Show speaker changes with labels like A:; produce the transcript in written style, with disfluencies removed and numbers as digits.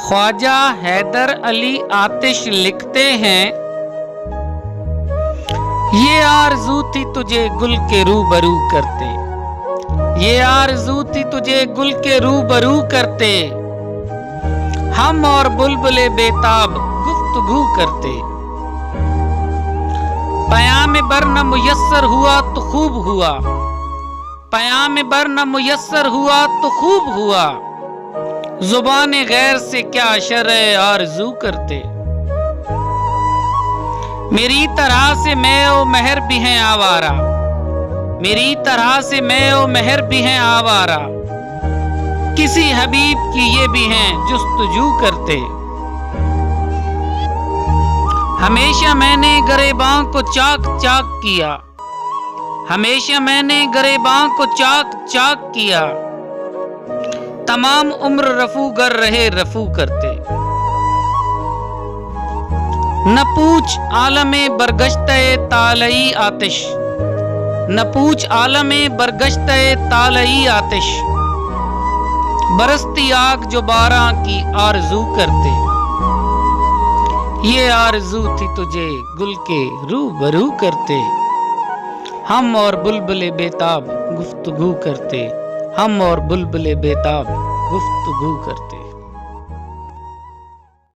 A: ख्वाजा हैदर अली आतिश लिखते हैं, ये आरज़ू थी तुझे गुल के रूबरू करते, ये आरज़ू थी तुझे गुल के रूबरू करते, हम और बुलबुले बेताब गुफ्तगू करते। पयाम बर न मुयस्सर हुआ तो खूब हुआ, पयाम बर न मुयस्सर हुआ तो खूब हुआ, ज़ुबान गैर से क्या शर्अ आरज़ू करते। मेरी तरह से मैं ओ महर भी हैं आवारा, मेरी तरह से मैं ओ महर भी हैं आवारा, किसी हबीब की ये भी हैं जुस्तजू करते। हमेशा मैंने गरेबां को चाक चाक किया, हमेशा मैंने गरेबां को चाक चाक किया, तमाम उम्र रफू गर रहे रफू करते। न पूछ आलमे बरगश्ते तालई आतिश, न पूछ आलमे बरगश्ते तालई आतिश, बरसती आग जो बारां की आरज़ू करते। ये आरज़ू थी तुझे गुल के रूबरू करते, हम और बुलबुले बेताब गुफ्तगू करते, हम और बुलबुले बेताब गुफ्तगू करते।